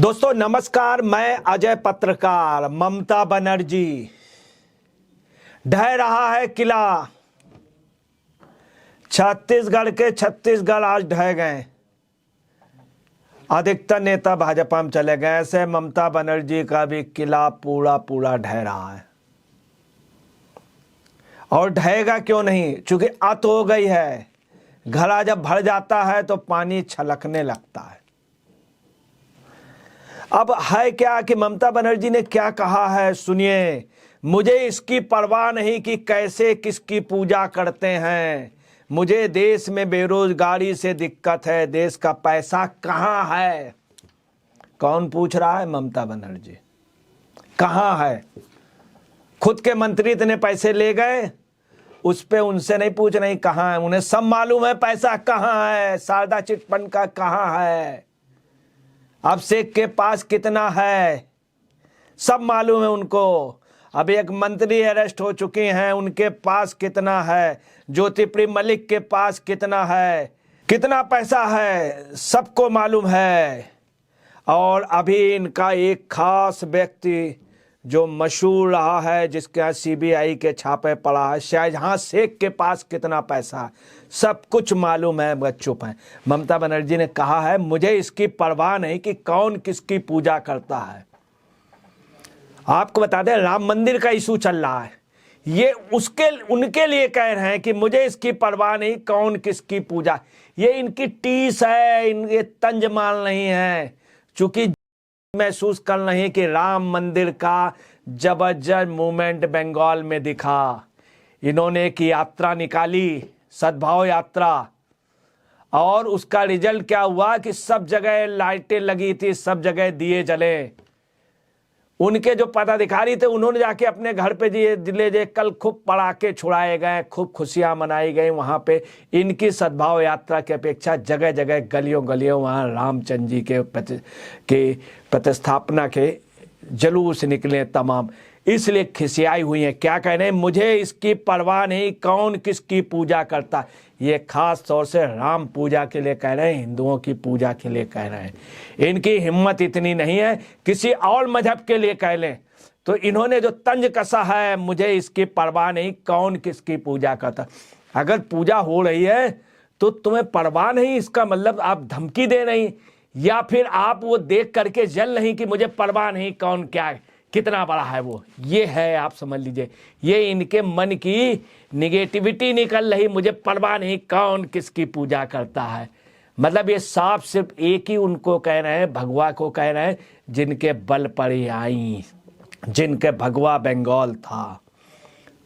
दोस्तों नमस्कार, मैं अजय पत्रकार। ममता बनर्जी ढह रहा है किला। छत्तीसगढ़ के छत्तीसगढ़ आज ढह गए। अधिकतर नेता भाजपा में चले गए। ऐसे ममता बनर्जी का भी किला पूरा ढह रहा है। और ढहेगा क्यों नहीं, चूंकि अत हो गई है। घड़ा जब भर जाता है तो पानी छलकने लगता है। अब है क्या कि ममता बनर्जी ने क्या कहा है, सुनिए। मुझे इसकी परवाह नहीं कि कैसे किसकी पूजा करते हैं। मुझे देश में बेरोजगारी से दिक्कत है। देश का पैसा कहाँ है? कौन पूछ रहा है? ममता बनर्जी। कहाँ है? खुद के मंत्री इतने पैसे ले गए, उस पे उनसे नहीं पूछ रही कहाँ है। उन्हें सब मालूम है पैसा कहाँ है। शारदा चिटफंड का कहाँ है, अभिषेक के पास कितना है, सब मालूम है उनको। अभी एक मंत्री अरेस्ट हो चुके हैं, उनके पास कितना है। ज्योतिप्रिय मलिक के पास कितना है, कितना पैसा है, सबको मालूम है। और अभी इनका एक खास व्यक्ति जो मशहूर रहा है, जिसके यहाँ सीबीआई के छापे पड़ा है, शाहजहां शेख के पास कितना पैसा है, सब कुछ मालूम है, मगर चुप है। ममता बनर्जी ने कहा है मुझे इसकी परवाह नहीं कि कौन किसकी पूजा करता है। आपको बता दें, राम मंदिर का इशू चल रहा है। ये उनके लिए कह रहे हैं कि मुझे इसकी परवाह नहीं कौन किसकी पूजा। ये इनकी टीस है, इनके तंज माल नहीं है। चूंकि महसूस कर रहे कि राम मंदिर का जबरदस्त मूवमेंट बंगाल में दिखा। इन्होंने एक यात्रा निकाली, सद्भाव यात्रा, और उसका रिजल्ट क्या हुआ कि सब जगह लाइटें लगी थी, सब जगह दिए जले। उनके जो पदाधिकारी थे उन्होंने जाके अपने घर पे दिए जे कल खूब पटाखे छुड़ाए गए, खूब खुशियां मनाई गई। वहां पे इनकी सद्भाव यात्रा की अपेक्षा जगह जगह गलियों गलियों वहां रामचंद्र जी के प्रतिस्थापना के जुलूस निकले तमाम। इसलिए खिसियाई हुई है। क्या कह रहे हैं? मुझे इसकी परवाह नहीं कौन किसकी पूजा करता। ये खास तौर से राम पूजा के लिए कह रहे हैं, हिंदुओं की पूजा के लिए कह रहे हैं। इनकी हिम्मत इतनी नहीं है किसी और मजहब के लिए कह लें। तो इन्होंने जो तंज कसा है, मुझे इसकी परवाह नहीं कौन किसकी पूजा करता। अगर पूजा हो रही है तो तुम्हें परवाह नहीं, इसका मतलब आप धमकी दे रही, या फिर आप वो देख करके जल नहीं कि मुझे परवाह नहीं कौन क्या है, कितना बड़ा है वो। ये है, आप समझ लीजिए, ये इनके मन की निगेटिविटी निकल रही। मुझे परवाह नहीं कौन किसकी पूजा करता है। मतलब ये साफ सिर्फ एक ही उनको कह रहे हैं, भगवा को कह रहे हैं, जिनके बल पर ही आई, जिनके भगवा बंगाल था,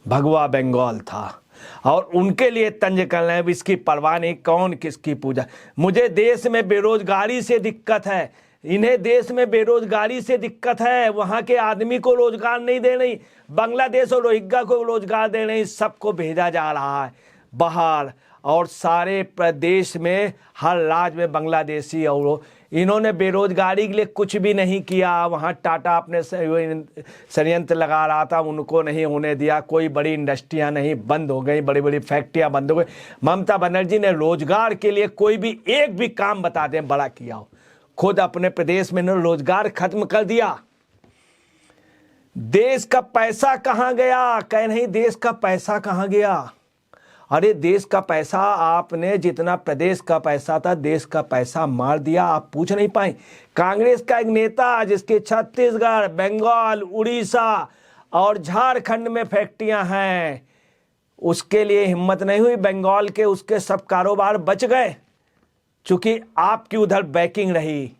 भगवा बंगाल था। और उनके लिए तंज कर रहे हैं, इसकी परवाह नहीं कौन किसकी पूजा। मुझे देश में बेरोजगारी से दिक्कत है, इन्हें देश में बेरोजगारी से दिक्कत है। वहां के आदमी को रोजगार नहीं दे रही, बांग्लादेश और रोहिंग्या को रोजगार दे रही, सबको भेजा जा रहा है बाहर। और सारे प्रदेश में हर राज्य में बांग्लादेशी। और इन्होंने बेरोजगारी के लिए कुछ भी नहीं किया। वहाँ टाटा अपने षड्यंत्र लगा रहा था, उनको नहीं होने दिया। कोई बड़ी इंडस्ट्रियाँ नहीं, बंद हो गई, बड़ी बड़ी फैक्ट्रियाँ बंद हो गई। ममता बनर्जी ने रोजगार के लिए कोई भी एक भी काम बता दें बड़ा किया हो। खुद अपने प्रदेश में रोजगार खत्म कर दिया। देश का पैसा कहां गया? कह नहीं देश का पैसा कहां गया। अरे देश का पैसा आपने, जितना प्रदेश का पैसा था, देश का पैसा मार दिया। आप पूछ नहीं पाए। कांग्रेस का एक नेता जिसके छत्तीसगढ़, बंगाल, उड़ीसा और झारखंड में फैक्ट्रियां हैं, उसके लिए हिम्मत नहीं हुई। बंगाल के उसके सब कारोबार बच गए, चूंकि आपकी उधर बैकिंग रही।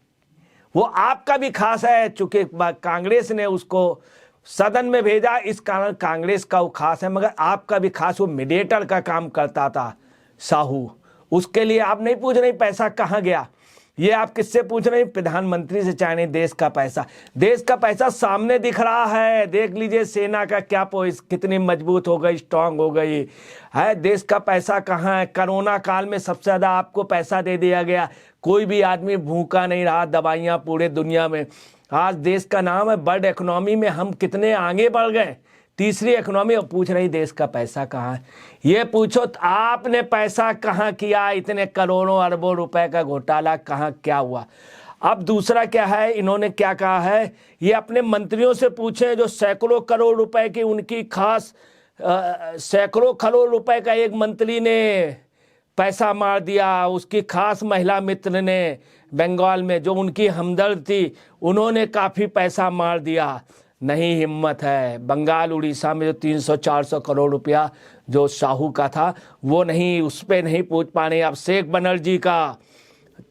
वो आपका भी खास है, चूंकि कांग्रेस ने उसको सदन में भेजा, इस कारण कांग्रेस का वो खास है। मगर आपका भी खास, वो मीडिएटर का काम करता था साहू। उसके लिए आप नहीं पूछ रहे पैसा कहाँ गया। ये आप किससे पूछ रहे? प्रधानमंत्री से। चाहे नहीं देश का पैसा, देश का पैसा सामने दिख रहा है। देख लीजिए सेना का क्या कितनी मजबूत हो गई, स्ट्रांग हो गई है। देश का पैसा कहाँ है? कोरोना काल में सबसे ज़्यादा आपको पैसा दे दिया गया। कोई भी आदमी भूखा नहीं रहा, दवाइयाँ पूरे दुनिया में। आज देश का नाम है, वर्ल्ड इकोनॉमी में हम कितने आगे बढ़ गए, तीसरी इकोनॉमी। और पूछ रही देश का पैसा कहाँ है। ये पूछो तो आपने पैसा कहाँ किया? इतने करोड़ों अरबों रुपए का घोटाला कहाँ क्या हुआ? अब दूसरा क्या है, इन्होंने क्या कहा है, ये अपने मंत्रियों से पूछें जो सैकड़ों करोड़ रुपए की उनकी खास सैकड़ों करोड़ रुपए का एक मंत्री ने पैसा मार दिया, उसकी खास महिला मित्र ने बंगाल में जो उनकी हमदर्द थी उन्होंने काफ़ी पैसा मार दिया। नहीं हिम्मत है। बंगाल उड़ीसा में जो 300-400 करोड़ रुपया जो साहू का था वो नहीं, उस पर नहीं पूछ पा रहे। अब शेख बनर्जी का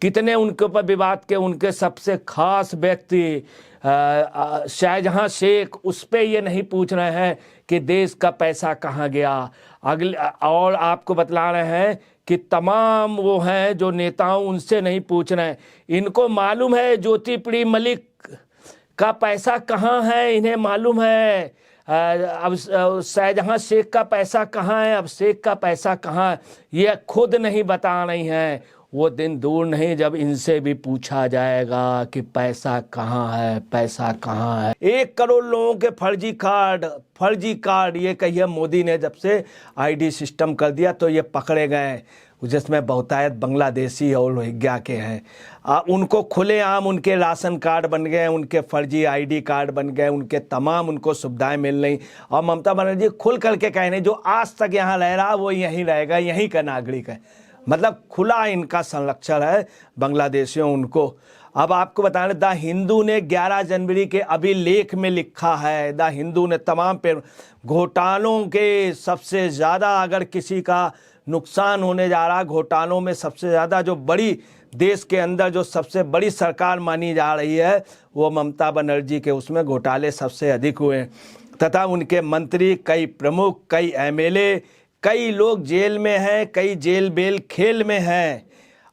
कितने उनके ऊपर विवाद के, उनके सबसे खास व्यक्ति शाहजहां शेख, उस पर ये नहीं पूछ रहे हैं कि देश का पैसा कहाँ गया। अगले और आपको बतला रहे हैं कि तमाम वो हैं जो नेताओं, उनसे नहीं पूछ रहे हैं। इनको मालूम है ज्योति प्रिय मलिक का पैसा कहाँ है, इन्हें मालूम है। अब शाहजहां शेख का पैसा कहाँ है, अब शेख का पैसा कहाँ है, ये खुद नहीं बता रही हैं। वो दिन दूर नहीं जब इनसे भी पूछा जाएगा कि पैसा कहाँ है, पैसा कहाँ है। 1 करोड़ लोगों के फर्जी कार्ड ये कहिए मोदी ने जब से आईडी सिस्टम कर दिया तो ये पकड़े गए, जिसमें बहुतायत बांग्लादेशी और रोहिंग्या के हैं। उनको खुलेआम उनके राशन कार्ड बन गए, उनके फर्जी आईडी कार्ड बन गए, उनके तमाम उनको सुविधाएं मिल रही। और ममता बनर्जी खुल करके कह रही जो आज तक यहाँ रह रहा वो यहीं रहेगा, यहीं का नागरिक है। मतलब खुला इनका संरक्षण है बांग्लादेशियों उनको। अब आपको बता दें द हिंदू ने 11 जनवरी के अभिलेख में लिखा है, द हिंदू ने तमाम पे घोटालों के सबसे ज़्यादा अगर किसी का नुकसान होने जा रहा, घोटालों में सबसे ज़्यादा जो बड़ी देश के अंदर जो सबसे बड़ी सरकार मानी जा रही है वो ममता बनर्जी के, उसमें घोटाले सबसे अधिक हुए तथा उनके मंत्री, कई प्रमुख, कई एमएलए, कई लोग जेल में हैं, कई जेल बेल खेल में हैं।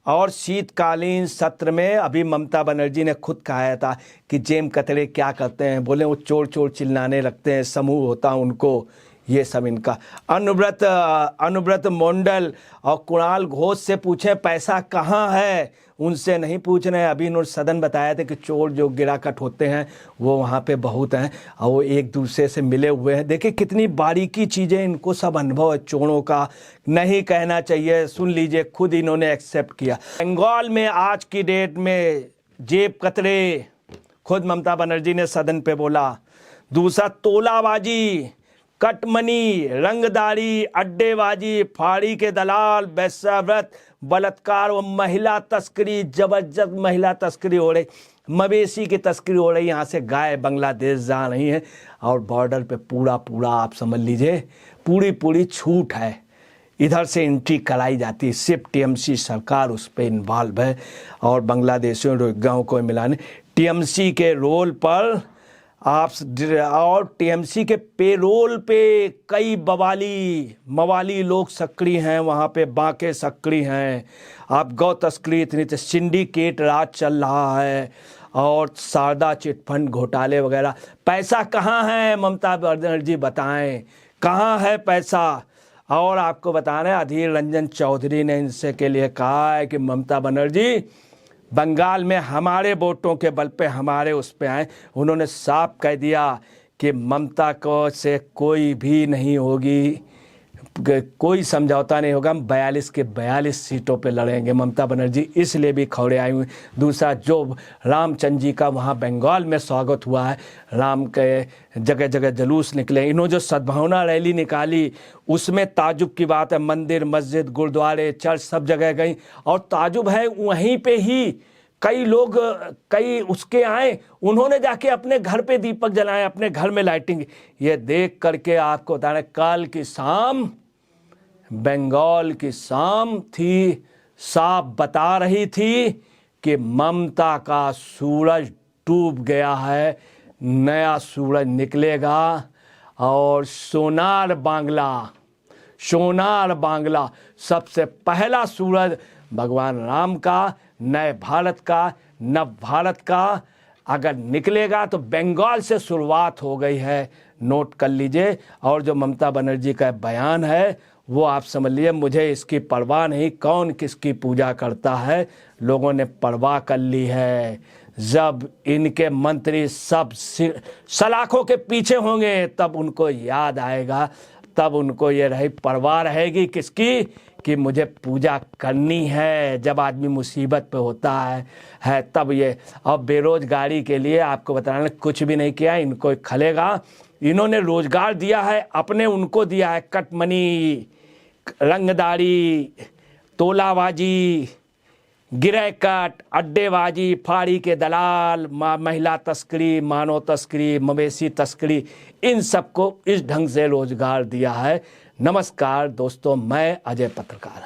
और शीतकालीन सत्र में अभी ममता बनर्जी ने खुद कहा था कि जेम कतरे क्या करते हैं, बोले वो चोर चोर चिल्लाने लगते हैं, समूह होता उनको, ये सब इनका। अनुव्रत मंडल और कुणाल घोष से पूछें पैसा कहाँ है, उनसे नहीं पूछ रहे हैं। अभी इन्होंने सदन बताया था कि चोर जो गिराकट होते हैं वो वहाँ पे बहुत हैं और वो एक दूसरे से मिले हुए हैं। देखिए कितनी बारीकी चीज़ें, इनको सब अनुभव है चोरों का, नहीं कहना चाहिए। सुन लीजिए, खुद इन्होंने एक्सेप्ट किया। बंगाल में आज की डेट में जेब कतरे, खुद ममता बनर्जी ने सदन पे बोला। दूसरा तोलाबाजी, कटमनी, रंगदारी, अड्डेबाजी, फाड़ी के दलाल, वेश्याव्रत, बलात्कार और महिला तस्करी, जबरदस्त महिला तस्करी हो रही, मवेशी की तस्करी हो रही। यहाँ से गाय बांग्लादेश जा रही हैं और बॉर्डर पे पूरा आप समझ लीजिए पूरी छूट है, इधर से एंट्री कराई जाती है। सिर्फ टीएमसी सरकार उस पर इन्वॉल्व है और बांग्लादेशियों रोहिंग्याओं को मिलाने टीएमसी के रोल पर आप और टीएमसी के पेरोल पे कई मवाली लोग सक्रिय हैं वहाँ पे, बांके सक्रिय हैं। आप गौ तस्करी इतनी सिंडिकेट राज चल रहा है और शारदा चिटफंड घोटाले वगैरह। पैसा कहाँ है ममता बनर्जी बताएं, कहाँ है पैसा। और आपको बता रहे हैं अधीर रंजन चौधरी ने इनसे के लिए कहा है कि ममता बनर्जी बंगाल में हमारे वोटों के बल पे हमारे उस पे आए। उन्होंने साफ कह दिया कि ममता को से कोई भी नहीं होगी, कोई समझौता नहीं होगा, हम 42 के 42 सीटों पे लड़ेंगे। ममता बनर्जी इसलिए भी खौड़े आई हुई। दूसरा जो रामचंद्र जी का वहाँ बंगाल में स्वागत हुआ है, राम के जगह जगह जुलूस निकले, इन्होंने जो सद्भावना रैली निकाली उसमें ताजुब की बात है। मंदिर, मस्जिद, गुरुद्वारे, चर्च सब जगह गई और ताजुब है वहीं पे ही कई लोग कई उसके आए, उन्होंने जाके अपने घर पे दीपक जलाए, अपने घर में लाइटिंग। ये देख करके आपको बता रहे कल की शाम बंगाल की शाम थी, साफ बता रही थी कि ममता का सूरज डूब गया है, नया सूरज निकलेगा और सोनार बांग्ला सबसे पहला सूरज भगवान राम का, नए भारत का, नव भारत का अगर निकलेगा तो बंगाल से शुरुआत हो गई है, नोट कर लीजिए। और जो ममता बनर्जी का बयान है वो आप समझ लीजिए, मुझे इसकी परवाह नहीं, कौन किसकी पूजा करता है, लोगों ने परवाह कर ली है। जब इनके मंत्री सब सलाखों के पीछे होंगे तब उनको याद आएगा, तब उनको ये परवाह रहेगी किसकी, कि मुझे पूजा करनी है। जब आदमी मुसीबत पे होता है तब ये। अब बेरोजगारी के लिए आपको बताने कुछ भी नहीं किया, इनको खलेगा। इन्होंने रोजगार दिया है अपने, उनको दिया है कटमनी, रंगदारी, तोलाबाजी, गिरह कट, अड्डेबाजी, फाड़ी के दलाल, महिला तस्करी, मानव तस्करी, मवेशी तस्करी, इन सबको इस ढंग से रोजगार दिया है। नमस्कार दोस्तों, मैं अजय पत्रकार।